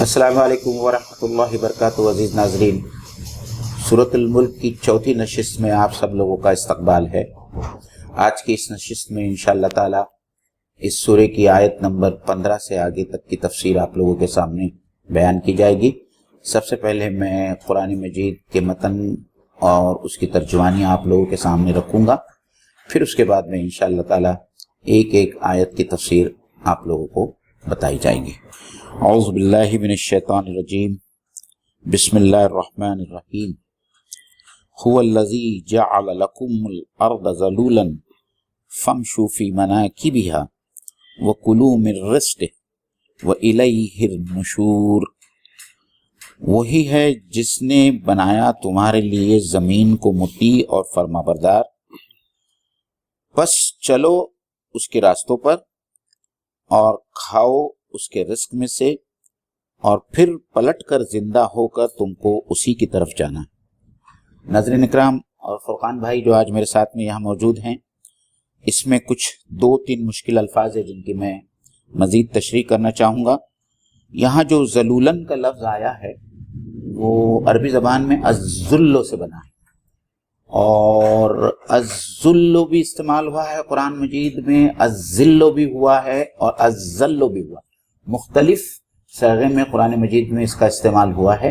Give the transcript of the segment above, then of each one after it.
السلام علیکم ورحمۃ اللہ وبرکاتہ۔ عزیز ناظرین، سورۃ الملک کی چوتھی نشست میں آپ سب لوگوں کا استقبال ہے۔ آج کی اس نشست میں انشاءاللہ تعالی اس سورہ کی آیت نمبر 15 سے آگے تک کی تفسیر آپ لوگوں کے سامنے بیان کی جائے گی۔ سب سے پہلے میں قرآن مجید کے متن اور اس کی ترجمانی آپ لوگوں کے سامنے رکھوں گا، پھر اس کے بعد میں انشاءاللہ تعالی ایک ایک آیت کی تفسیر آپ لوگوں کو بتائی جائے گی۔ اعوذ باللہ من الشیطان الرجیم، بسم اللہ الرحمن الرحیم۔ هو الذی جعل لکم الارض ذلولا فامشوا فی مناکبها وکلوا من رزقہ والیہ النشور۔ وہی ہے جس نے بنایا تمہارے لیے زمین کو مطیع اور فرما بردار، پس چلو اس کے راستوں پر اور کھاؤ اس کے رزق میں سے، اور پھر پلٹ کر زندہ ہو کر تم کو اسی کی طرف جانا۔ ناظرین اکرام اور فرقان بھائی جو آج میرے ساتھ میں یہاں موجود ہیں، اس میں کچھ 2-3 مشکل الفاظ ہیں جن کی میں مزید تشریح کرنا چاہوں گا۔ یہاں جو ذلولن کا لفظ آیا ہے وہ عربی زبان میں الذل سے بنا ہے، اور الذل بھی استعمال ہوا ہے قرآن مجید میں، الذل بھی ہوا ہے اور الذل بھی ہوا ہے۔ مختلف صیغے میں قرآن مجید میں اس کا استعمال ہوا ہے،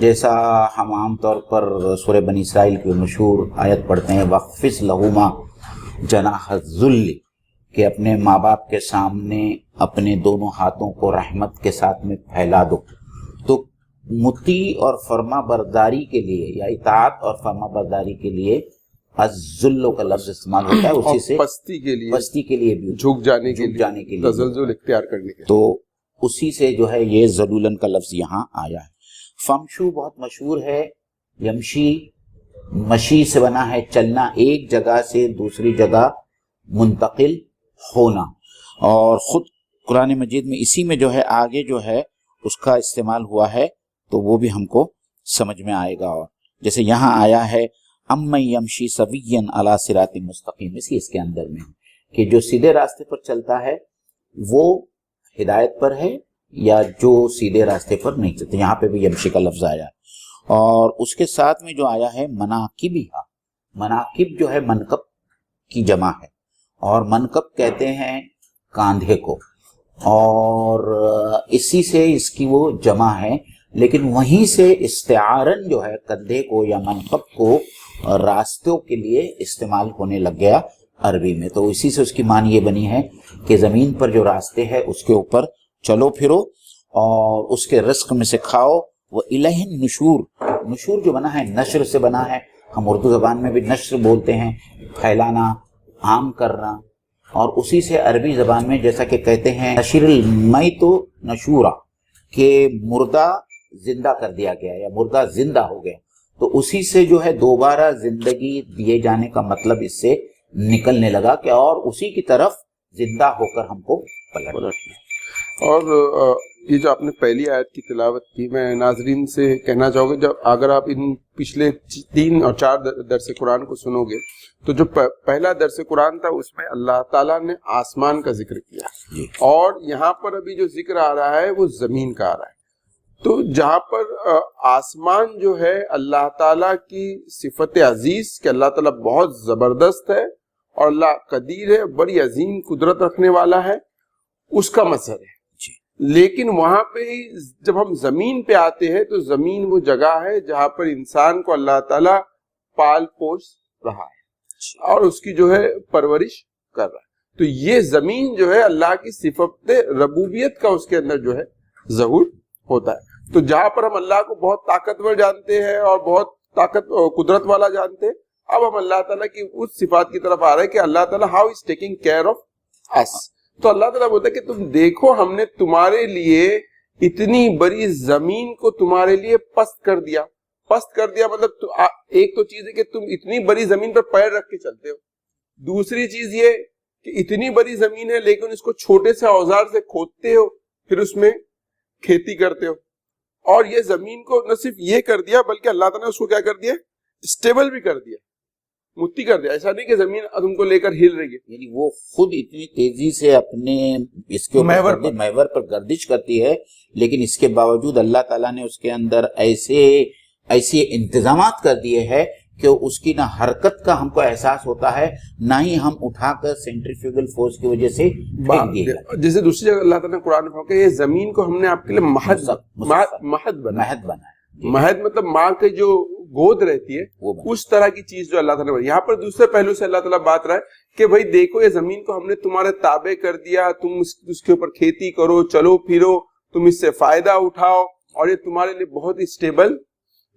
جیسا ہم عام طور پر سورہ بنی اسرائیل کی مشہور آیت پڑھتے ہیں وَاخْفِضْ لَهُمَا جَنَاحَ الذُّلِّ، کہ اپنے ماں باپ کے سامنے اپنے دونوں ہاتھوں کو رحمت کے ساتھ میں پھیلا دو۔ تو مطیع اور فرما برداری کے لیے یا اطاعت اور فرما برداری کے لیے الذل کا لفظ استعمال ہوتا ہے، اسی سے پستی کے لیے بھی، جھک جانے کے لیے تزلزل اختیار کرنے کے، تو اسی سے جو ہے یہ ذلولن کا لفظ یہاں آیا ہے۔ فمشو بہت مشہور ہے، یمشی مشی سے بنا ہے چلنا، ایک جگہ سے دوسری جگہ منتقل ہونا، اور خود قرآن مجید میں اسی میں جو ہے آگے جو ہے اس کا استعمال ہوا ہے، تو وہ بھی ہم کو سمجھ میں آئے گا۔ اور جیسے یہاں آیا ہے امن یمشی سویا علی صراط مستقیم، اس کے اندر میں کہ جو سیدھے راستے پر چلتا ہے وہ ہدایت پر ہے، یا جو سیدھے راستے پر نہیں چلتے، یہاں پہ بھی یمشی کا لفظ آیا ہے۔ اور اس کے ساتھ میں جو آیا ہے مناکبہا، مناکب جو ہے منکب کی جمع ہے، اور منکب کہتے ہیں کاندھے کو، اور اسی سے اس کی وہ جمع ہے، لیکن وہیں سے استعارن جو ہے کندھے کو یا منکب کو راستوں کے لیے استعمال ہونے لگ گیا عربی میں، تو اسی سے اس کی معنی یہ بنی ہے کہ زمین پر جو راستے ہیں اس کے اوپر چلو پھرو اور اس کے رزق میں سے کھاؤ۔ وَإِلَيْهِ النُّشُورُ، نشور جو بنا ہے نشر سے بنا ہے، ہم اردو زبان میں بھی نشر بولتے ہیں، پھیلانا، عام کرنا، اور اسی سے عربی زبان میں جیسا کہ کہتے ہیں نشر المیت نشورا، کہ مردہ زندہ کر دیا گیا یا مردہ زندہ ہو گیا، تو اسی سے جو ہے دوبارہ زندگی دیے جانے کا مطلب اس سے نکلنے لگا کہ اور اسی کی طرف زندہ ہو کر ہم کو پلٹ۔ اور یہ جو آپ نے پہلی آیت کی تلاوت کی، میں ناظرین سے کہنا چاہوں گا جب اگر آپ ان پچھلے 3 اور 4 درس قرآن کو سنو گے تو جو پہلا درس قرآن تھا اس میں اللہ تعالیٰ نے آسمان کا ذکر کیا، اور یہاں پر ابھی جو ذکر آ رہا ہے وہ زمین کا آ رہا ہے۔ تو جہاں پر آسمان جو ہے اللہ تعالیٰ کی صفت عزیز کہ اللہ تعالیٰ بہت زبردست ہے اور اللہ قدیر ہے، بڑی عظیم قدرت رکھنے والا ہے، اس کا مظہر ہے۔ لیکن وہاں پہ جب ہم زمین پہ آتے ہیں تو زمین وہ جگہ ہے جہاں پر انسان کو اللہ تعالیٰ پال پوش رہا ہے اور اس کی جو ہے پرورش کر رہا ہے۔ تو یہ زمین جو ہے اللہ کی صفت ربوبیت کا اس کے اندر جو ہے ظہور ہوتا ہے۔ تو جہاں پر ہم اللہ کو بہت طاقتور جانتے ہیں اور بہت قدرت والا جانتے ہیں، اب ہم اللہ تعالیٰ کی اس صفات کی طرف آ رہے ہیں کہ اللہ تعالیٰ how is taking care of us. تو اللہ تعالیٰ بولتا ہے کہ تم دیکھو ہم نے تمہارے لیے اتنی بڑی زمین کو تمہارے لیے پست کر دیا۔ پست کر دیا مطلب ایک تو چیز ہے کہ تم اتنی بڑی زمین پر پیر رکھ کے چلتے ہو، دوسری چیز یہ کہ اتنی بڑی زمین ہے لیکن اس کو چھوٹے سے اوزار سے کھودتے ہو، پھر اس میں کھیتی کرتے ہو، اور یہ زمین کو نہ صرف یہ کر دیا بلکہ اللہ تعالیٰ نے اس کو کیا کر دیا، اسٹیبل بھی کر دیا۔ مٹی کر دیا. ایسا نہیں کہ زمین تم کو لے کر ہل رہی ہے, یعنی وہ خود اتنی تیزی سے اپنے اس کے محور پر گردش کرتی ہے, لیکن اس کے باوجود اللہ تعالیٰ نے اس کے اندر ایسے انتظامات کر دیے ہیں کہ اس کی نہ حرکت کا ہم کو احساس ہوتا ہے, نہ ہی ہم اٹھا کر سینٹریفیوگل فورس کی وجہ سے پھینک دیے گا. جیسے دوسری جگہ اللہ تعالیٰ نے قرآن میں کہا کہ یہ زمین کو ہم نے آپ کے لیے مہد بنایا. مہد مطلب ماں کے جو گود رہتی ہے اس طرح کی چیز جو اللہ تعالیٰ نے. یہاں پر دوسرے پہلو سے اللہ تعالیٰ بات رہا ہے کہ بھائی دیکھو یہ زمین کو ہم نے تمہارے تابع کر دیا, تم اس کے اوپر کھیتی کرو, چلو پھرو, تم اس سے فائدہ اٹھاؤ, اور یہ تمہارے لیے بہت ہی اسٹیبل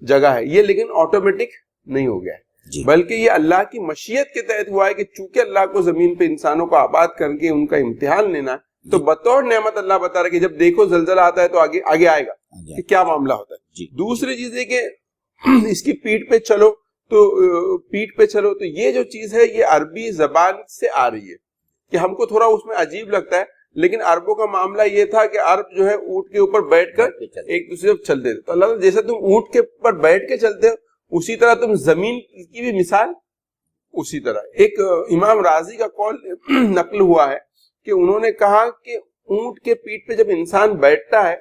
جگہ ہے. یہ لیکن آٹومیٹک نہیں ہو گیا ہے, بلکہ یہ اللہ کی مشیت کے تحت ہوا ہے کہ چونکہ اللہ کو زمین پہ انسانوں کو آباد کر کے ان کا امتحان لینا ہے, تو بطور نعمت اللہ بتا رہا ہے کہ جب دیکھو زلزلہ آتا ہے تو آگے آئے گا کہ کیا معاملہ ہوتا ہے. دوسری چیز ہے کہ اس کی پیٹھ پہ چلو تو یہ جو چیز ہے یہ عربی زبان سے آ رہی ہے کہ ہم کو تھوڑا اس میں عجیب لگتا ہے, لیکن عربوں کا معاملہ یہ تھا کہ عرب جو ہے اونٹ کے اوپر بیٹھ کر ایک دوسرے سے چلتے تھے. تو اللہ جیسے تم اونٹ کے اوپر بیٹھ کے چلتے ہو اسی طرح تم زمین کی بھی مثال اسی طرح. ایک امام راضی کا قول نقل ہوا ہے کہ انہوں نے کہا کہ اونٹ کے پیٹھ پہ جب انسان بیٹھتا ہے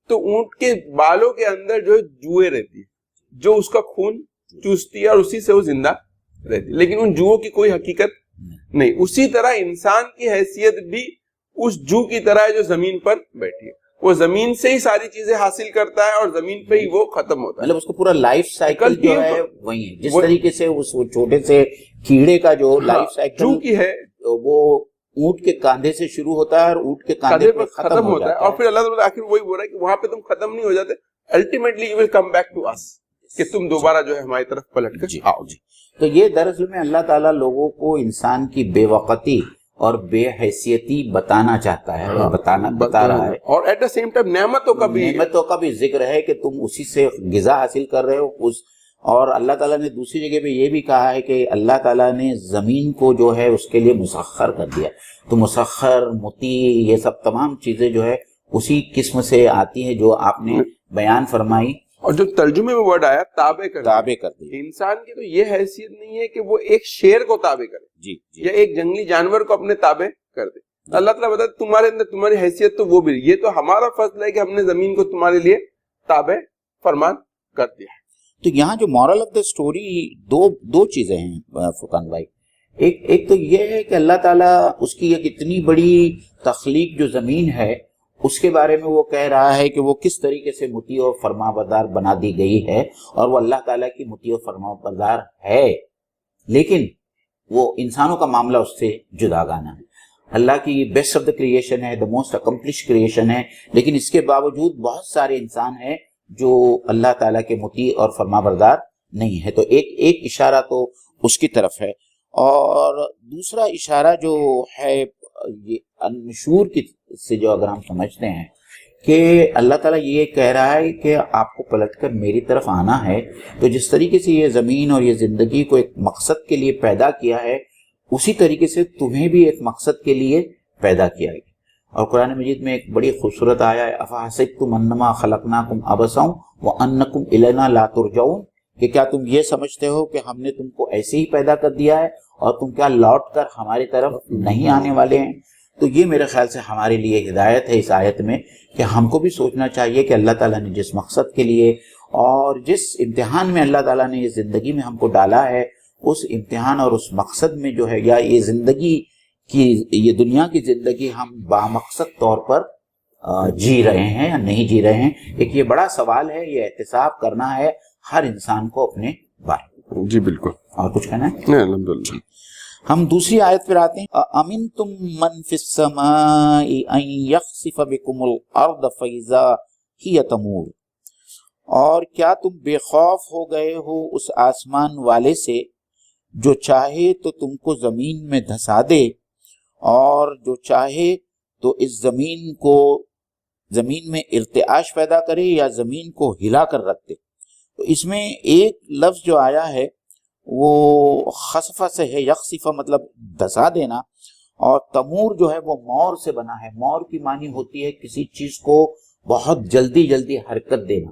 تو اونٹ کے بالوں کے اندر جو جوئیں رہتی ہے جو اس کا خون چوستی ہے اور اسی سے وہ زندہ رہتی ہے, لیکن ان جوؤں کی کوئی حقیقت نہیں. اسی طرح انسان کی حیثیت بھی اس جو کی طرح ہے جو زمین پر بیٹھی ہے, وہ زمین سے ہی ساری چیزیں حاصل کرتا ہے اور زمین پہ ہی وہ ختم ہوتا ہے. مطلب اس کو پورا لائف سائیکل جو ہے وہی ہے, جس طریقے سے اس چھوٹے سے کیڑے کا جو لائف سائیکل جو کی ہے وہ اونٹ کے کاندھے سے شروع ہوتا ہے اور اونٹ کے کاندھے پہ ختم ہوتا ہے, اور پھر اللہ تعالیٰ آخر وہی بول رہا ہے کہ وہاں پہ تم ختم نہیں ہو جاتے, ultimately you will come back to us, کہ تم دوبارہ جو ہے ہماری طرف پلٹ کر آؤ. تو یہ دراصل میں اللہ تعالیٰ لوگوں کو انسان کی بے وقتی اور بے حیثیتی بتانا چاہتا ہے, بتا رہا ہے, اور ایٹ دا سیم ٹائم نعمتوں کا بھی ذکر ہے کہ تم اسی سے غذا حاصل کر رہے ہو. اور اللہ تعالیٰ نے دوسری جگہ پہ یہ بھی کہا ہے کہ اللہ تعالیٰ نے زمین کو جو ہے اس کے لیے مسخر کر دیا. تو مسخر, متی, یہ سب تمام چیزیں جو ہے اسی قسم سے آتی ہیں جو آپ نے بیان فرمائی. اور جو ترجمے میں ورڈ آیا تابع کر دی, انسان کی تو یہ حیثیت نہیں ہے کہ وہ ایک شیر کو تابع کرے یا ایک جنگلی جانور کو اپنے تابع کر دے. اللہ تعالیٰ بتا تمہارے اندر تمہاری حیثیت تو وہ بھی, یہ تو ہمارا فضل ہے کہ ہم نے زمین کو تمہارے لیے تابع فرمان کر دیا. تو یہاں جو مورل آف دا اسٹوری دو چیزیں ہیں فقان بھائی. ایک تو یہ ہے کہ اللہ تعالیٰ اس کی ایک اتنی بڑی تخلیق جو زمین ہے اس کے بارے میں وہ کہہ رہا ہے کہ وہ کس طریقے سے مطیع و فرما بردار بنا دی گئی ہے, اور وہ اللہ تعالیٰ کی مطیع و فرما بردار ہے, لیکن وہ انسانوں کا معاملہ اس سے جداگانہ ہے. اللہ کی بیسٹ آف دا کریشن ہے, دا موسٹ اکمپلش کریشن ہے, لیکن اس کے باوجود بہت سارے انسان ہیں جو اللہ تعالیٰ کے مطیع اور فرما بردار نہیں ہے. تو ایک اشارہ تو اس کی طرف ہے, اور دوسرا اشارہ جو ہے یہ النشور کی سے جو اگر ہم سمجھتے ہیں کہ اللہ تعالیٰ یہ کہہ رہا ہے کہ آپ کو پلٹ کر میری طرف آنا ہے, تو جس طریقے سے یہ زمین اور یہ زندگی کو ایک مقصد کے لیے پیدا کیا ہے اسی طریقے سے تمہیں بھی ایک مقصد کے لیے پیدا کیا ہے. اور قرآن مجید میں ایک بڑی خوبصورت آیا ہے, افحسبتم انما خلقناکم عبثا وانکم الینا لا ترجعون, کہ کیا تم یہ سمجھتے ہو کہ ہم نے تم کو ایسے ہی پیدا کر دیا ہے اور تم کیا لوٹ کر ہماری طرف نہیں آنے والے ہیں. تو یہ میرے خیال سے ہمارے لیے ہدایت ہے اس آیت میں کہ ہم کو بھی سوچنا چاہیے کہ اللہ تعالیٰ نے جس مقصد کے لیے اور جس امتحان میں اللہ تعالیٰ نے یہ زندگی میں ہم کو ڈالا ہے, اس امتحان اور اس مقصد میں جو ہے, یا یہ زندگی کی, یہ دنیا کی زندگی ہم بامقصد طور پر جی رہے ہیں یا نہیں جی رہے ہیں. ایک یہ بڑا سوال ہے, یہ احتساب کرنا ہے ہر انسان کو اپنے بارے میں. جی بالکل. اور کچھ کہنا ہے؟ الحمدللہ. ہم دوسری آیت پر آتے ہیں, امنتم من فی السماء ان یخسف بکم الارض فاذا ہی تمور, اور کیا تم بے خوف ہو گئے ہو اس آسمان والے سے جو چاہے تو تم کو زمین میں دھسا دے, اور جو چاہے تو اس زمین میں ارتعاش پیدا کرے یا زمین کو ہلا کر رکھ دے. تو اس میں ایک لفظ جو آیا ہے وہ خسفہ سے ہے, یخسفہ مطلب دھسا دینا, اور تمور جو ہے وہ مور سے بنا ہے. مور کی معنی ہوتی ہے کسی چیز کو بہت جلدی حرکت دینا.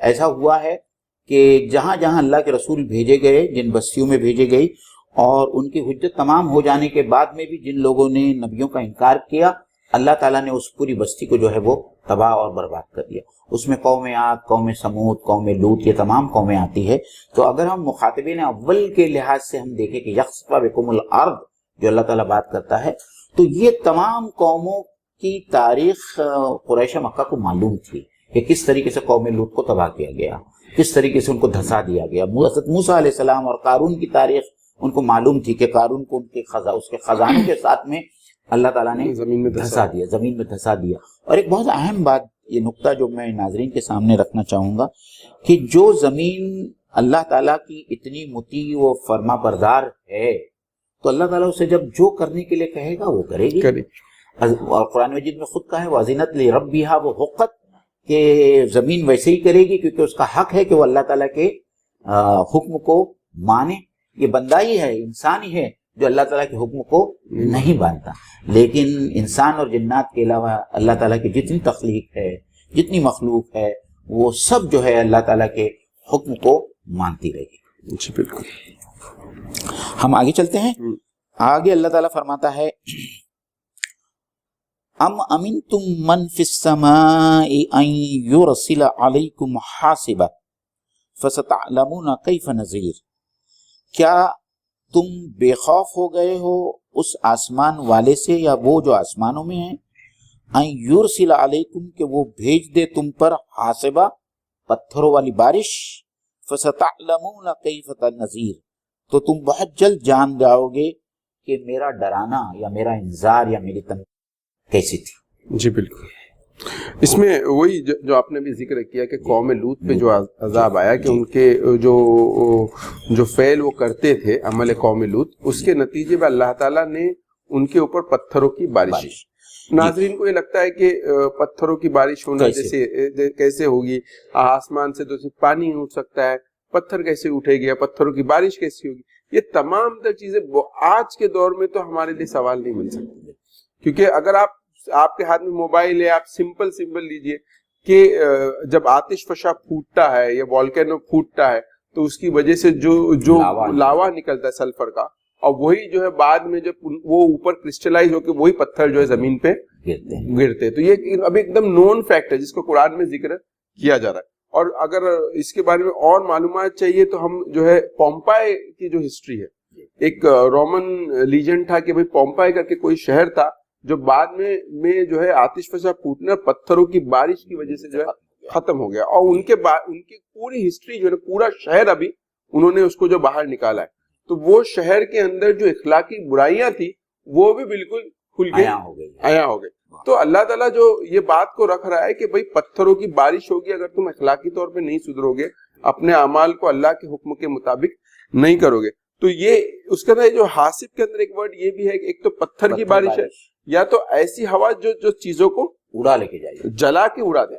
ایسا ہوا ہے کہ جہاں جہاں اللہ کے رسول بھیجے گئے، جن بستیوں میں بھیجے گئی، اور ان کی حجت تمام ہو جانے کے بعد میں بھی جن لوگوں نے نبیوں کا انکار کیا، اللہ تعالیٰ نے اس پوری بستی کو جو ہے وہ تباہ اور برباد کر دیا۔ اس میں قوم عاد، قوم سمود، قوم لوط، یہ تمام قومیں آتی ہے۔ تو اگر ہم مخاطبین اول کے لحاظ سے ہم دیکھیں کہ یخسف بکم الارض جو اللہ تعالیٰ بات کرتا ہے، تو یہ تمام قوموں کی تاریخ قریش مکہ کو معلوم تھی کہ کس طریقے سے قوم لوط کو تباہ کیا گیا، کس طریقے سے ان کو دھسا دیا گیا۔ حضرت موسیٰ علیہ السلام اور قارون کی تاریخ ان کو معلوم تھی کہ قارون کو اس کے خزانوں کے ساتھ میں اللہ تعالیٰ نے زمین میں دھسا دیا۔ اور ایک بہت اہم بات، یہ نقطہ جو میں ناظرین کے سامنے رکھنا چاہوں گا، کہ جو زمین اللہ تعالیٰ کی اتنی مطیع و فرما بردار ہے، تو اللہ تعالیٰ اسے جب جو کرنے کے لیے کہے گا وہ کرے گی۔ اور قرآن مجید میں خود کہا ہے وَأَذِنَتْ لِرَبِّهَا وَحُقَّتْ، کہ زمین ویسے ہی کرے گی کیونکہ اس کا حق ہے کہ وہ اللہ تعالیٰ کے حکم کو مانے۔ یہ بندہ ہی ہے، انسان ہی ہے جو اللہ تعالیٰ کے حکم کو نہیں مانتا، لیکن انسان اور جنات کے علاوہ اللہ تعالیٰ کی جتنی تخلیق ہے، جتنی مخلوق ہے، وہ سب جو ہے اللہ تعالیٰ کے حکم کو مانتی رہے گی۔ جی بالکل۔ ہم آگے چلتے ہیں۔ آگے اللہ تعالیٰ فرماتا ہے ام امنتم من فی السماء ان یرسل علیکم حاصبا فستعلمون کیف نذیر، کیا تم بے خوف ہو گئے ہو اس آسمان والے سے، یا وہ جو آسمانوں میں ہیں، ان یرسل علیکم کہ وہ بھیج دے تم پر حاصبا پتھروں والی بارش، فستعلمون کیف نذیر تو تم بہت جلد جان جاؤ گے کہ میرا ڈرانا یا میرا انذار یا میری تنبیہ کیسی تھی۔ جی بالکل۔ اس میں وہی جو آپ نے بھی ذکر کیا کہ قوم لوط پہ جو عذاب آیا کہ ان کے جو فعل وہ کرتے تھے عمل قوم لوط، اس کے نتیجے میں اللہ تعالیٰ نے ان کے اوپر پتھروں کی بارش۔ ناظرین کو یہ لگتا ہے کہ پتھروں کی بارش ہونا جیسے کیسے ہوگی، آسمان سے تو صرف پانی اٹھ سکتا ہے، پتھر کیسے اٹھے گیا، پتھروں کی بارش کیسی ہوگی؟ یہ تمام تر چیزیں آج کے دور میں تو ہمارے لیے سوال نہیں بن سکتی، کیونکہ اگر آپ کے ہاتھ میں موبائل ہے، آپ سمپل لیجئے کہ جب آتش فشاں پھوٹتا ہے یا والکینو پھوٹتا ہے تو اس کی وجہ سے جو لاوا نکلتا ہے سلفر کا، اور وہی جو ہے بعد میں جب وہ اوپر کرسٹلائز ہو کے وہی پتھر جو ہے زمین پہ گرتے، تو یہ اب ایک دم نون فیکٹ ہے جس کو قرآن میں ذکر کیا جا رہا ہے۔ اور اگر اس کے بارے میں اور معلومات چاہیے تو ہم جو ہے پومپائے کی جو ہسٹری ہے، ایک رومن لیجنڈ تھا کہ بھئی پومپائے کر کے کوئی شہر تھا جو بعد میں جو ہے آتش فشاں پھوٹنے اور پتھروں کی بارش کی وجہ سے جو ہے ختم ہو گیا، اور ان کی پوری ہسٹری جو ہے پورا شہر ابھی انہوں نے اس کو جو باہر نکالا ہے، تو وہ شہر کے اندر جو اخلاقی برائیاں تھی وہ بھی بالکل کھل کے عیاں ہو گئی۔ تو اللہ تعالیٰ جو یہ بات کو رکھ رہا ہے کہ بھئی پتھروں کی بارش ہوگی اگر تم اخلاقی طور پہ نہیں سدھرو گے، اپنے اعمال کو اللہ کے حکم کے مطابق نہیں کرو گے، تو یہ اس کے اندر جو حاسب کے اندر ایک ورڈ یہ بھی ہے کہ ایک تو پتھر کی بارش ہے، یا تو ایسی ہوا جو چیزوں کو اڑا لے کے جائے، جلا کے اڑا دے،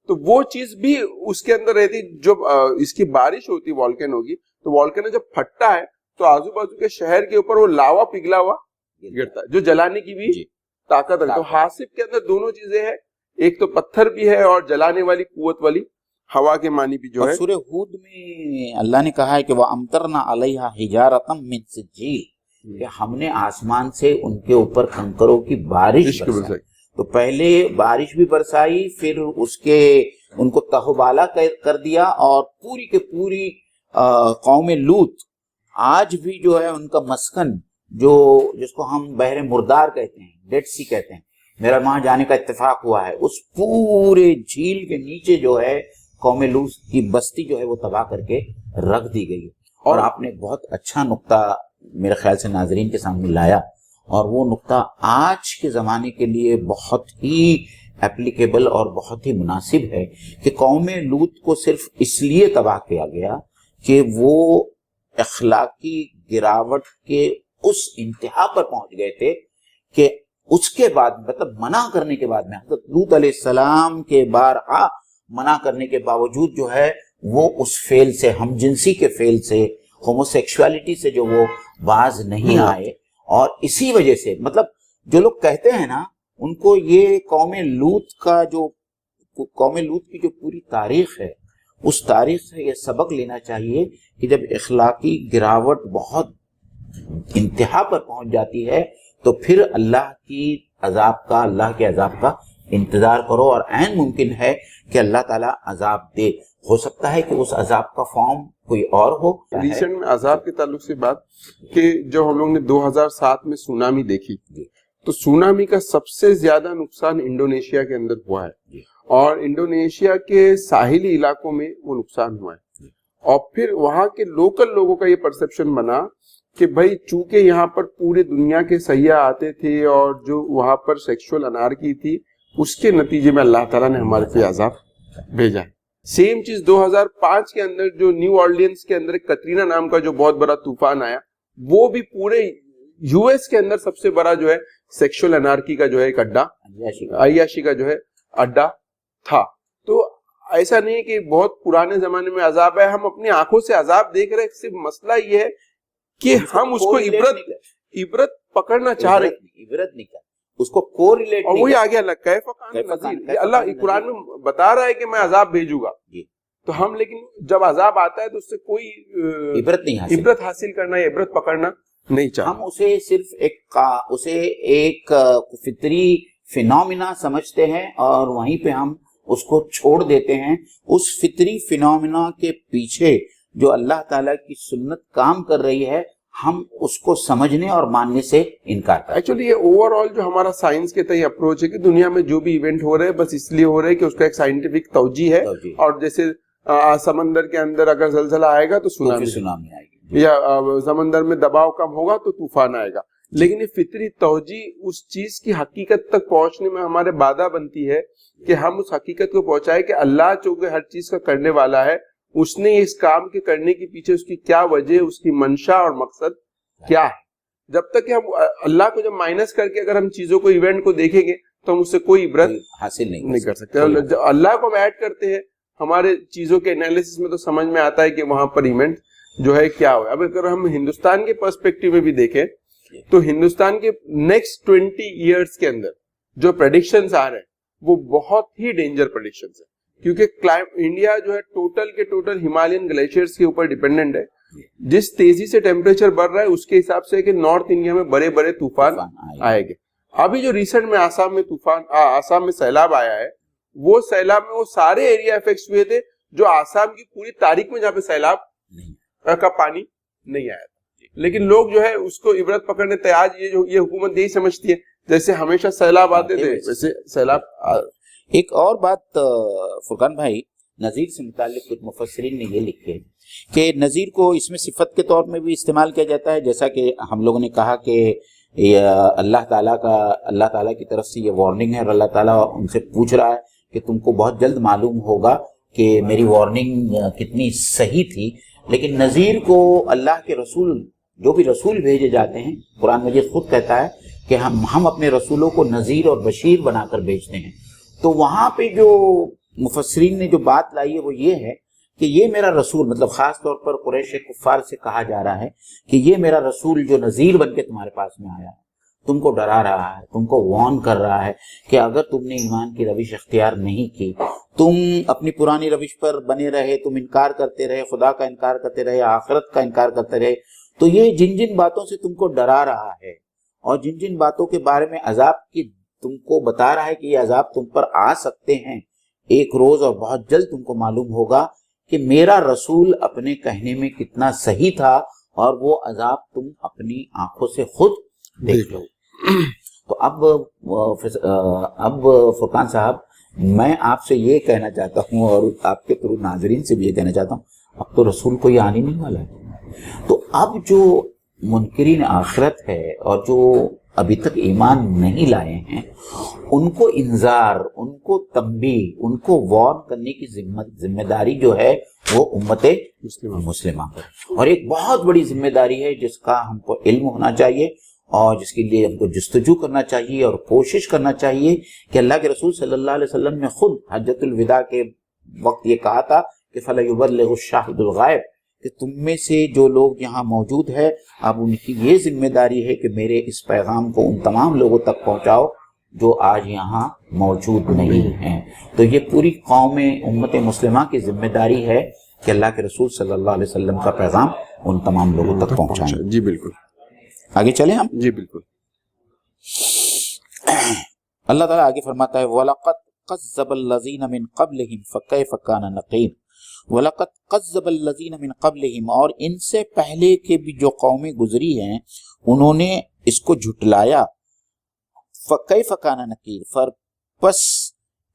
تو وہ چیز بھی اس کے اندر رہتی۔ جب اس کی بارش ہوتی والکینو کی، تو والکینو جب پھٹتا ہے تو آزو بازو کے شہر کے اوپر وہ لاوا پگھلا ہوا گرتا ہے جو جلانے کی بھی طاقت ہے۔ تو حاسب کے اندر دونوں چیزیں ہیں، ایک تو پتھر بھی ہے اور جلانے والی قوت والی ہوا کے معنی بھی جو ہے۔ سورہ ہود میں اللہ نے کہا ہے کہ وَأَمْطَرْنَا عَلَيْهَا حِجَارَةً مِّن سِجِّيلٍ، کہ ہم نے آسمان سے ان کے اوپر کنکروں کی بارش برسائی۔ تو پہلے بارش بھی برسائی، پھر ان کو تہوبالا کر دیا، اور پوری کے پوری قوم لوط آج بھی جو ہے ان کا مسکن جس کو ہم بحر مردار کہتے ہیں، ڈیڈ سی کہتے ہیں، میرا وہاں جانے کا اتفاق ہوا ہے، اس پورے جھیل کے نیچے جو ہے قوم لوط کی بستی جو ہے وہ تباہ کر کے رکھ دی گئی۔ اور آپ نے بہت اچھا نقطہ میرے خیال سے ناظرین کے سامنے لایا، اور وہ نقطہ آج کے زمانے کے لیے بہت ہی اپلیکیبل اور بہت ہی مناسب ہے کہ قوم لوط کو صرف اس لیے تباہ کیا گیا کہ وہ اخلاقی گراوٹ کے اس انتہا پر پہنچ گئے تھے کہ اس کے بعد مطلب منع کرنے کے بعد میں حضرت لوط علیہ السلام کے بارہا منع کرنے کے باوجود جو ہے وہ اس فعل سے، ہم جنسی کے فعل سے، ہوموسیکشوالٹی سے جو وہ باز نہیں آئے، اور اسی وجہ سے مطلب جو لوگ کہتے ہیں نا ان کو یہ قوم لوط کی جو پوری تاریخ ہے اس تاریخ سے یہ سبق لینا چاہیے کہ جب اخلاقی گراوٹ بہت انتہا پر پہنچ جاتی ہے تو پھر اللہ کے عذاب کا انتظار کرو، اور عین ممکن ہے کہ اللہ تعالیٰ عذاب دے. ہو سکتا ہے کہ اس عذاب کا فارم کوئی اور ہو. ریسنٹ میں عذاب کے تعلق سے بات کہ جو ہم لوگ نے 2007 میں سونامی دیکھی، تو سونامی کا سب سے زیادہ نقصان انڈونیشیا کے اندر ہوا ہے، اور انڈونیشیا کے ساحلی علاقوں میں وہ نقصان ہوا ہے. اور پھر وہاں کے لوکل لوگوں کا یہ پرسپشن بنا کہ بھائی چونکہ یہاں پر پورے دنیا کے سیاح آتے تھے اور جو وہاں پر سیکشول انارکی تھی، اس کے نتیجے میں اللہ تعالیٰ نے ہمارے پہ عذاب بھیجا ہے. سیم چیز 2005 کے اندر جو نیو آرلینز کے اندر کترینا نام کا جو بہت بڑا طوفان آیا، وہ بھی پورے یو ایس کے اندر سب سے بڑا جو ہے سیکشول انارکی کا جو ہے ایک اڈا، عیاشی کا جو ہے اڈا تھا. تو ایسا نہیں کہ بہت پرانے زمانے میں عذاب ہے، ہم اپنی آنکھوں سے عذاب دیکھ رہے ہیں. صرف مسئلہ یہ ہے کہ ہم اس کو عبرت پکڑنا چاہ رہے ہیں، عبرت نہیں کر اس کو کوریلیٹ. اور وہی آگے اللہ کیف کان نذیر، اللہ قرآن میں بتا رہا ہے کہ میں عذاب بھیجوں گا، تو ہم لیکن جب عذاب آتا ہے تو اس سے کوئی عبرت حاصل کرنا یا عبرت پکڑنا نہیں چاہتے. ہم اسے صرف ایک فطری فینومینا سمجھتے ہیں اور وہیں پہ ہم اس کو چھوڑ دیتے ہیں. اس فطری فینومینا کے پیچھے جو اللہ تعالیٰ کی سنت کام کر رہی ہے، ہم اس کو سمجھنے اور ماننے سے انکار کرتے ہیں. ایکچولی یہ اوور آل جو ہمارا سائنس کے تئیں اپروچ ہے کہ دنیا میں جو بھی ایونٹ ہو رہے ہیں بس اس لیے ہو رہے ہیں کہ اس کا ایک سائنٹیفک توجیہ ہے، اور جیسے سمندر کے اندر اگر زلزلہ آئے گا تو سونامی آئے گی، یا سمندر میں دباؤ کم ہوگا تو طوفان آئے گا. لیکن یہ فطری توجیہ اس چیز کی حقیقت تک پہنچنے میں ہمارے بادھا بنتی ہے کہ ہم اس حقیقت کو پہنچائے کہ اللہ چونکہ ہر چیز کا کرنے والا ہے، اس نے اس کام کے کرنے کے پیچھے اس کی کیا وجہ، اس کی منشا اور مقصد کیا ہے. جب تک کہ ہم اللہ کو جب مائنس کر کے اگر ہم چیزوں کو ایونٹ کو دیکھیں گے تو ہم اس سے کوئی عبرت حاصل نہیں کر سکتے. اللہ کو ہم ایڈ کرتے ہیں ہمارے چیزوں کے انالیسس میں تو سمجھ میں آتا ہے کہ وہاں پر ایونٹ جو ہے کیا ہوا. اب اگر ہم ہندوستان کے پرسپیکٹیو میں بھی دیکھیں تو ہندوستان کے نیکسٹ 20 ایئرس کے اندر جو پریڈکشنز آ رہے ہیں وہ بہت ہی ڈینجر پریڈکشنز ہیں، کیونکہ انڈیا جو ہے ٹوٹل کے ٹوٹل ہمالین گلیشیئرز کے اوپر ڈیپینڈنٹ ہے. جس تیزی سے ٹیمپریچر بڑھ رہا ہے اس کے حساب سے کہ نارتھ انڈیا میں بڑے بڑے طوفان آئے گے. ابھی جو ریسنٹ میں آسام میں سیلاب آیا ہے، وہ سیلاب میں وہ سارے ایریا افیکٹس ہوئے تھے جو آسام کی پوری تاریخ میں جہاں پہ سیلاب کا پانی نہیں آیا تھا. لیکن لوگ جو ہے اس کو عبرت پکڑنے تیار، یہ حکومت یہی سمجھتی ہے جیسے ہمیشہ سیلاب آتے تھے ویسے سیلاب. ایک اور بات فرقان بھائی، نذیر سے متعلق کچھ مفسرین نے یہ لکھے کہ نذیر کو اس میں صفت کے طور میں بھی استعمال کیا جاتا ہے، جیسا کہ ہم لوگوں نے کہا کہ اللہ تعالیٰ کی طرف سے یہ وارننگ ہے، اور اللہ تعالیٰ ان سے پوچھ رہا ہے کہ تم کو بہت جلد معلوم ہوگا کہ میری وارننگ کتنی صحیح تھی. لیکن نذیر کو اللہ کے رسول، جو بھی رسول بھیجے جاتے ہیں، قرآن مجید خود کہتا ہے کہ ہم اپنے رسولوں کو نذیر اور بشیر بنا کر بھیجتے ہیں. تو وہاں پہ جو مفسرین نے جو بات لائی ہے وہ یہ ہے کہ یہ میرا رسول، مطلب خاص طور پر قریش کفار سے کہا جا رہا ہے کہ یہ میرا رسول جو نذیر بن کے تمہارے پاس میں آیا ہے، تم کو ڈرا رہا ہے، تم کو وارن کر رہا ہے کہ اگر تم نے ایمان کی روش اختیار نہیں کی، تم اپنی پرانی روش پر بنے رہے، تم انکار کرتے رہے، خدا کا انکار کرتے رہے، آخرت کا انکار کرتے رہے، تو یہ جن جن باتوں سے تم کو ڈرا رہا ہے اور جن جن باتوں کے بارے میں عذاب کی تم کو بتا رہا ہے کہ یہ عذاب تم پر آ سکتے ہیں ایک روز اور بہت جلد، تم کو معلوم ہوگا کہ میرا رسول اپنے کہنے میں کتنا صحیح تھا، اور وہ عذاب تم اپنی آنکھوں سے خود دیکھ لو. تو اب فرقان صاحب، میں آپ سے یہ کہنا چاہتا ہوں اور آپ کے تھرو ناظرین سے بھی یہ کہنا چاہتا ہوں، اب تو رسول کوئی آنے نہیں والا ہے. تو اب جو منکرین آخرت ہے اور جو ابھی تک ایمان نہیں لائے ہیں، ان کو انذار، ان کو تنبیہ، ان کو وارن کرنے کی ذمہ داری جو ہے وہ امت مسلمہ پر، اور ایک بہت بڑی ذمہ داری ہے جس کا ہم کو علم ہونا چاہیے اور جس کے لیے ہم کو جستجو کرنا چاہیے اور کوشش کرنا چاہیے کہ اللہ کے رسول صلی اللہ علیہ وسلم نے خود حجۃ الوداع کے وقت یہ کہا تھا کہ فَلَيُبَلِّغُ الشَّاهِدُ الْغَائِبَ، کہ تم میں سے جو لوگ یہاں موجود ہے، اب ان کی یہ ذمہ داری ہے کہ میرے اس پیغام کو ان تمام لوگوں تک پہنچاؤ جو آج یہاں موجود نہیں ہیں. تو یہ پوری قوم امت مسلمہ کی ذمہ داری ہے کہ اللہ کے رسول صلی اللہ علیہ وسلم کا پیغام ان تمام لوگوں تک پہنچائیں. جی بالکل. آگے چلیں ہم. جی بالکل. اللہ تعالیٰ آگے فرماتا ہے وَلَقَدْ قَذَّبَ الَّذِينَ مِن قَبْلِهِمْ فَكَيْفَ كَانَ نَقِيرٌ. وَلَقَدْ قَذَّبَ الَّذِينَ مِن قَبْلِهِمْ، اور ان سے پہلے کے بھی جو قومیں گزری ہیں انہوں نے اس کو جھٹلایا. فَكَيْفَ كَانَ نَقِيرٌ، پس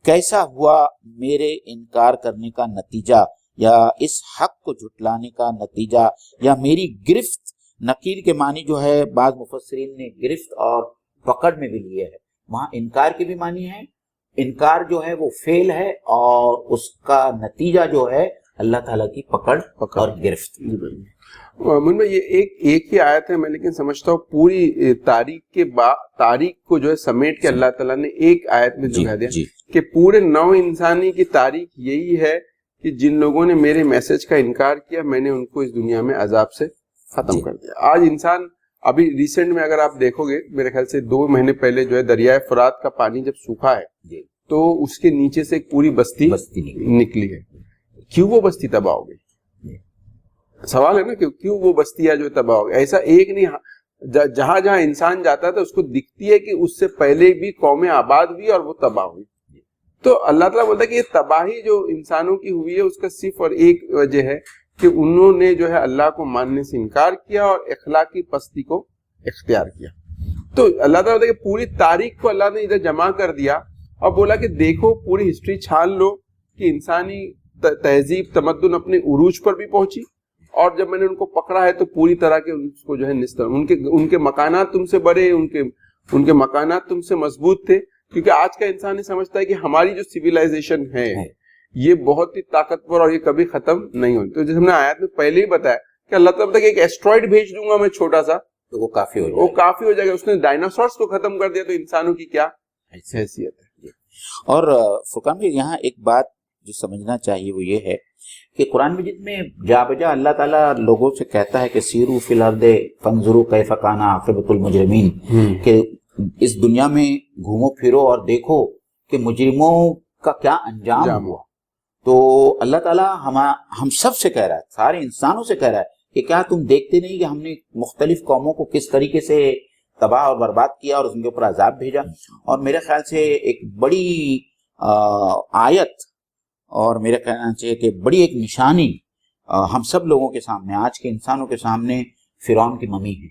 کیسا ہوا میرے انکار کرنے کا نتیجہ یا اس حق کو جھٹلانے کا نتیجہ یا میری گرفت. نقیر کے معنی جو ہے بعض مفسرین نے گرفت اور پکڑ میں بھی لیے ہے. وہاں انکار کے بھی معنی ہے. انکار جو ہے وہ فعل ہے اور اس کا نتیجہ جو ہے اللہ تعالیٰ کی پکڑ اور گرفت. من بھائی یہ ایک ہی آیت ہے، میں لیکن سمجھتا ہوں پوری تاریخ کو جو ہے سمیٹ کے اللہ تعالیٰ نے ایک آیت میں جگہ دیا کہ پورے نو انسانی کی تاریخ یہی ہے کہ جن لوگوں نے میرے میسج کا انکار کیا میں نے ان کو اس دنیا میں عذاب سے ختم کر دیا. آج انسان ابھی ریسنٹ میں اگر آپ دیکھو گے میرے خیال سے 2 مہینے پہلے جو ہے دریائے فرات کا پانی جب سوکھا ہے تو اس کے نیچے سے ایک پوری بستی نکلی ہے. کیوں وہ بستی تباہ ہو گئی؟ سوال ہے نا کہ کیوں وہ بستیاں جو تباہ ہو گئی؟ ایسا ایک نہیں، جہاں جہاں انسان جاتا تھا اس کو دکھتی ہے کہ اس سے پہلے بھی قومیں آباد ہوئی اور وہ تباہ ہوئی. تو اللہ تعالیٰ بولتا ہے کہ یہ تباہی جو انسانوں کی ہوئی ہے اس کا صرف اور ایک وجہ ہے کہ انہوں نے جو ہے اللہ کو ماننے سے انکار کیا اور اخلاقی پستی کو اختیار کیا. تو اللہ تعالیٰ بولتا ہے کہ پوری تاریخ کو اللہ نے ادھر جمع کر دیا اور بولا کہ دیکھو پوری ہسٹری چھان لو کہ انسانی تہذیب تمدن اپنے عروج پر بھی پہنچی اور جب میں نے ان کو پکڑا ہے تو پوری طرح کے ان کو جو ہے ان کے مکانات تم سے بڑے، ان کے مکانات تم سے مضبوط تھے. کیونکہ آج کا انسان یہ سمجھتا ہے کہ ہماری جو سویلائزیشن ہے یہ بہت ہی طاقتور اور یہ کبھی ختم نہیں ہوتی. تو جیسے ہم نے آیت میں پہلے ہی بتایا کہ اللہ تعالیٰ کہ ایک ایسٹرائڈ بھیج دوں گا میں چھوٹا سا تو وہ کافی ہو جائے گا. اس نے ڈائناسورس کو ختم کر دیا تو انسانوں کی کیا حیثیت ہے. اور فرقان بھائی یہاں ایک بات جو سمجھنا چاہیے وہ یہ ہے کہ قرآن مجید میں جا بجا اللہ تعالیٰ لوگوں سے کہتا ہے کہ سیرو فی الارض فانظروا کیف کان عاقبۃ المجرمین، کہ اس دنیا میں گھومو پھرو اور دیکھو کہ مجرموں کا کیا انجام ہوا. تو اللہ تعالیٰ ہم سب سے کہہ رہا ہے، سارے انسانوں سے کہہ رہا ہے کہ کیا تم دیکھتے نہیں کہ ہم نے مختلف قوموں کو کس طریقے سے تباہ اور برباد کیا اور ان کے اوپر عذاب بھیجا. اور میرے خیال سے ایک بڑی آیت اور میرے خیال سے کہ بڑی ایک نشانی ہم سب لوگوں کے سامنے، آج کے انسانوں کے سامنے فرعون کی ممی ہے.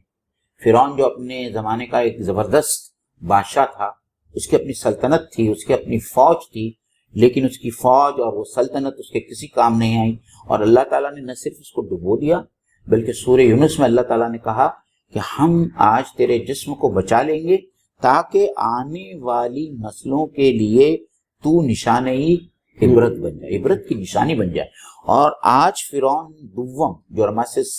فرعون جو اپنے زمانے کا ایک زبردست بادشاہ تھا، اس کی اپنی سلطنت تھی، اس کی اپنی فوج تھی، لیکن اس کی فوج اور وہ سلطنت اس کے کسی کام نہیں آئی. اور اللہ تعالیٰ نے نہ صرف اس کو ڈبو دیا بلکہ سورہ یونس میں اللہ تعالیٰ نے کہا کہ ہم آج تیرے جسم کو بچا لیں گے تاکہ آنے والی نسلوں کے لیے تو نشانی عبرت بن جائے، عبرت کی نشانی بن جائے. اور آج فرعون دوم جو رمسیس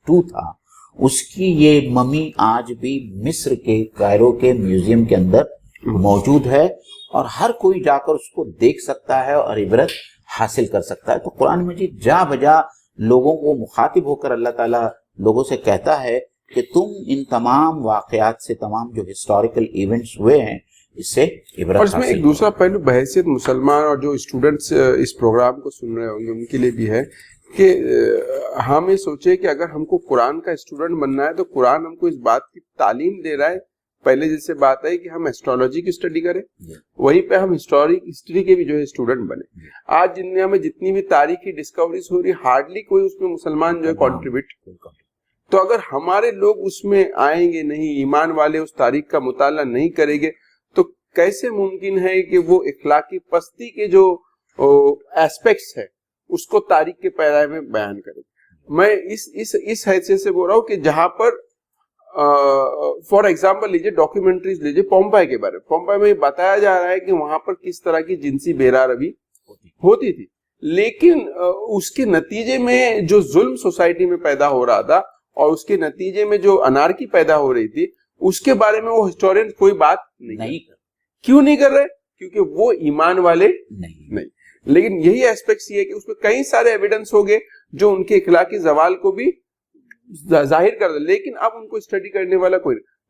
2 تھا اس کی یہ ممی آج بھی مصر کے کائرو کے میوزیم کے اندر موجود ہے اور ہر کوئی جا کر اس کو دیکھ سکتا ہے اور عبرت حاصل کر سکتا ہے. تو قرآن مجید جا بجا لوگوں کو مخاطب ہو کر اللہ تعالیٰ لوگوں سے کہتا ہے کہ تم ان تمام واقعات سے، تمام جو ہسٹوریکل ایونٹس ہوئے ہیں، اس سے عبرت. اور اس میں ایک دوسرا پہلو بحیثیت مسلمان اور جو اسٹوڈنٹس اس پروگرام کو سن رہے ہوں گے ان کے لیے بھی ہے کہ ہم یہ سوچے کہ اگر ہم کو قرآن کا اسٹوڈنٹ بننا ہے تو قرآن ہم کو اس بات کی تعلیم دے رہا ہے. پہلے جیسے بات ہے کہ ہم ایسٹرولوجی کی اسٹڈی کریں، وہیں پہ ہم ہسٹری کے بھی جو ہے اسٹوڈنٹ بنے. آج دنیا میں جتنی بھی تاریخی ڈسکوریز ہو رہی ہارڈلی کوئی اس میں مسلمان جو ہے کنٹریبیوٹ. تو اگر ہمارے لوگ اس میں آئیں گے نہیں، ایمان والے اس تاریخ کا مطالعہ نہیں کریں گے تو کیسے ممکن ہے کہ وہ اخلاقی پستی کے جو ایسپیکٹس ہے اس کو تاریخ کے پیرائے میں بیان کریں. میں اس حیثیت سے بول رہا ہوں کہ جہاں پر فار ایگزامپل لیجیے ڈاکیومنٹریز لیجیے پومپائی کے بارے میں. پومپائی میں بتایا جا رہا ہے کہ وہاں پر کس طرح کی جنسی بیرا روی ہوتی تھی، لیکن اس کے نتیجے میں جو ظلم سوسائٹی میں پیدا ہو رہا تھا اور اس کے نتیجے میں جو انارکی پیدا ہو رہی تھی اس کے بارے میں وہ ہسٹورین کوئی بات نہیں کر. کیوں نہیں کر رہے؟ کیونکہ وہ ایمان والے نہیں. لیکن یہی ایسپیکٹس یہ ہے کہ اس میں کئی سارے ایویڈنس ہو گئے جو ان کے اخلاقی زوال کو بھی ظاہر کر دے، لیکن اب ان کو اسٹڈی کرنے والا کوئی نہیں.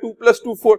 2+2 4,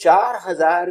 4000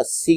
80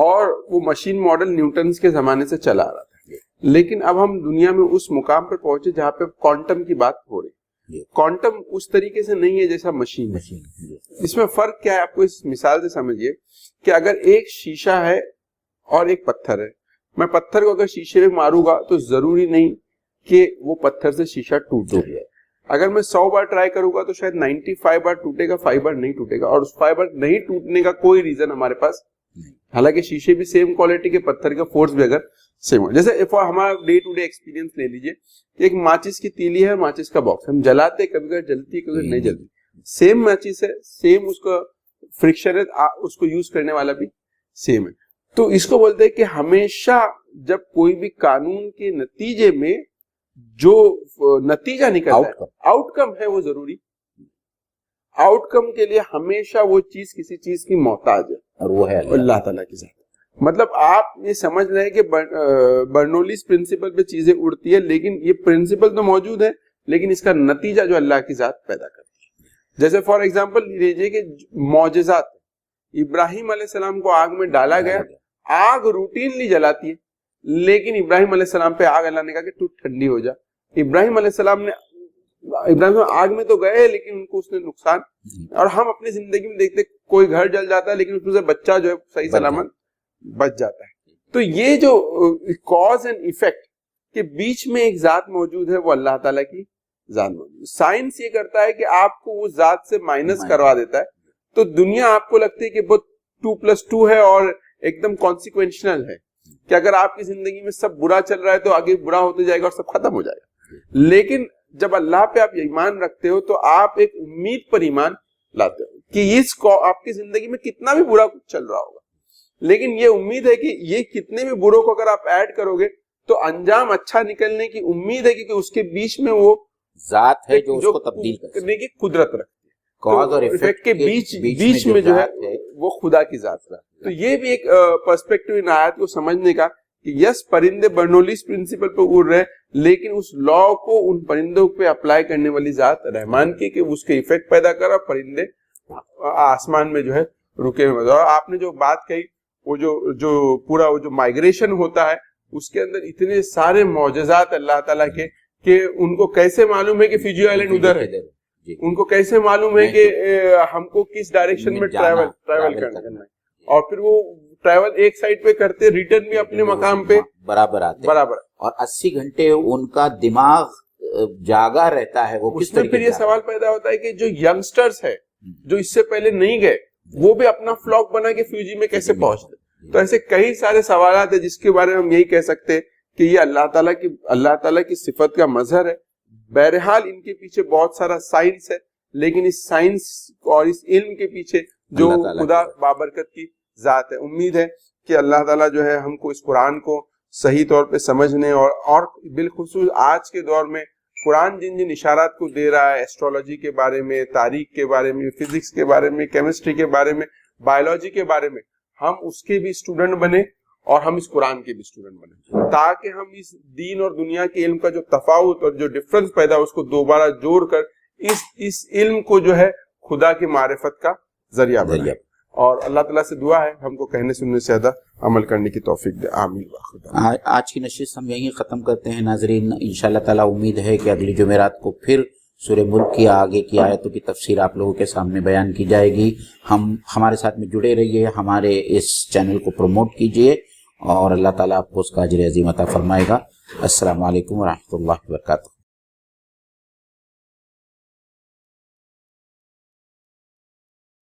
اور وہ مشین ماڈل نیوٹنز کے زمانے سے چلا آ رہا تھا. لیکن اب ہم دنیا میں اس مقام پر پہنچے جہاں پہ کوانٹم کی بات ہو رہی ہے. کوانٹم اس طریقے سے نہیں ہے جیسا مشین. اس میں فرق کیا ہے آپ کو اس مثال سے سمجھیے کہ اگر ایک شیشہ ہے اور ایک پتھر ہے, میں پتھر کو اگر شیشے میں ماروں گا تو ضروری نہیں کہ وہ پتھر سے شیشہ ٹوٹ جائے. اگر میں 100 بار ٹرائی کروں گا تو شاید 95 بار ٹوٹے گا, 5 بار نہیں ٹوٹے گا. اور اس 5 بار نہیں ٹوٹنے کا کوئی ریزن ہمارے پاس, حالانکہ شیشے بھی سیم کوالٹی کے, پتھر کا فورس بھی اگر سیم ہو. جیسے ہمارا ڈے ٹو ڈے ایکسپیرینس لے لیجئے, ایک ماچس کی تیلی ہے, ماچس کا باکس, ہم جلاتے کبھی کبھی جلتی ہے کبھی نہیں جلتی, سیم ماچس ہے, سیم اس کا فرکشن ہے, اس کو یوز کرنے والا بھی سیم ہے. تو اس کو بولتے ہیں کہ ہمیشہ جب کوئی بھی قانون کے نتیجے میں جو نتیجہ نکلتا ہے, آؤٹ کم ہے, وہ ضروری آؤٹ کم کے لیے ہمیشہ وہ چیز کسی چیز کی محتاج ہے, اور وہ ہے اللہ تعالیٰ کی ذات. مطلب آپ یہ سمجھ رہے ہیں کہ برنولیز پرنسپل پہ چیزیں اڑتی ہے, لیکن یہ پرنسپل تو موجود ہے, لیکن اس کا نتیجہ جو اللہ کی ذات پیدا کرتی ہے. جیسے فار ایگزامپل لیجیے کہ معجزات, ابراہیم علیہ السلام کو آگ میں ڈالا گیا, آگ روٹینلی جلاتی ہے, لیکن ابراہیم علیہ السلام پہ آگ اللہ نے کہا کہ تو ٹھنڈی ہو جا. ابراہیم علیہ السلام آگ میں تو گئے, لیکن ان کو اس نے نقصان. اور ہم اپنی زندگی میں دیکھتے کوئی گھر جل جاتا ہے, لیکن اس میں سے بچہ جو ہے صحیح سلامت بچ جاتا ہے. تو یہ جو کاز اینڈ ایفیکٹ کے بیچ میں ایک ذات موجود ہے, وہ اللہ تعالیٰ کی ذات موجود ہے. سائنس یہ کرتا ہے کہ آپ کو وہ ذات سے مائنس کروا دیتا ہے, تو دنیا آپ کو لگتی ہے کہ بہت 2+2 ہے اور ایک دم کانسیکوینشنل ہے, کہ اگر آپ کی زندگی میں سب برا چل رہا ہے تو آگے برا ہوتے جائے گا اور سب ختم ہو جائے گا. لیکن جب اللہ پہ آپ ایمان رکھتے ہو تو آپ ایک امید پر ایمان لاتے ہو کہ اس کو آپ کی زندگی میں کتنا بھی برا کچھ چل رہا ہوگا, لیکن یہ امید ہے کہ یہ کتنے بھی بروں کو اگر آپ ایڈ کرو گے تو انجام اچھا نکلنے کی امید ہے, کہ اس کے بیچ میں وہ ذات ہے جو اس کو تبدیل کرنے کی قدرت رکھتی ہے. کاز اور ایفیکٹ کے بیچ میں جو ہے وہ خدا کی ذات ہے. تو یہ بھی ایک پرسپیکٹو ان آیات کو سمجھنے کا کہ یس پرندے برنولیز پرنسپل پہ اڑ رہے, لیکن اس لا کو ان پرندوں پہ اپلائی کرنے والی ذات رحمان کی, کہ اس کے ایفیکٹ پیدا کرا, پرندے آسمان میں جو ہے رکے ہوئے. اور آپ نے جو بات کہی, وہ جو پورا وہ جو مائگریشن ہوتا ہے, اس کے اندر اتنے سارے معجزات اللہ تعالیٰ کے, کہ ان کو کیسے معلوم ہے کہ فجی آئلینڈ ادھر ہے, ان کو کیسے معلوم ہے کہ ہم کو کس ڈائریکشن میں ٹریول کرنا ہے, اور پھر وہ ٹریول ایک سائڈ پہ کرتے, ریٹرن بھی اپنے مقام پہ برابر آتے. اور 80 گھنٹے ان کا دماغ جاگا رہتا ہے. وہ کس طرح پھر یہ سوال پیدا ہوتا ہے کہ جو ینگسٹرز ہے جو اس سے پہلے نہیں گئے, وہ بھی اپنا فلاک بنا کے فیوجی میں کیسے پہنچتے. تو ایسے کئی سارے سوالات ہیں جس کے بارے میں ہم یہی کہہ سکتے کہ یہ اللہ تعالیٰ کی صفت کا مظہر ہے. بہرحال ان کے پیچھے بہت سارا سائنس ہے, لیکن اس سائنس اور اس علم کے پیچھے جو خدا بابرکت کی ذات ہے. امید ہے کہ اللہ تعالیٰ جو ہے ہم کو اس قرآن کو صحیح طور پہ سمجھنے اور بالخصوص آج کے دور میں قرآن جن اشارات کو دے رہا ہے, ایسٹرولوجی کے بارے میں, تاریخ کے بارے میں, فزکس کے بارے میں, کیمسٹری کے بارے میں, بایولوجی کے بارے میں, ہم اس کے بھی اسٹوڈنٹ بنے اور ہم اس قرآن کے بھی اسٹوڈنٹ بنے, تاکہ ہم اس دین اور دنیا کے علم کا جو تفاوت اور جو ڈفرنس پیدا اس کو دوبارہ جوڑ کر اس علم کو جو ہے خدا کی معرفت کا ذریعہ بنائیں. اور اللہ تعالیٰ سے دعا ہے ہم کو کہنے سننے سے زیادہ عمل کرنے کی توفیق دے. آمین. آج کی نشست ہم یہیں ختم کرتے ہیں ناظرین. انشاءاللہ تعالیٰ امید ہے کہ اگلی جمعرات کو پھر سورہ ملک کی آگے کی آیتوں کی تفسیر آپ لوگوں کے سامنے بیان کی جائے گی. ہمارے ساتھ میں جڑے رہیے, ہمارے اس چینل کو پروموٹ کیجئے, اور اللہ تعالیٰ آپ کو اس کا اجر عظیم عطا فرمائے گا. السلام علیکم ورحمۃ اللہ وبرکاتہ.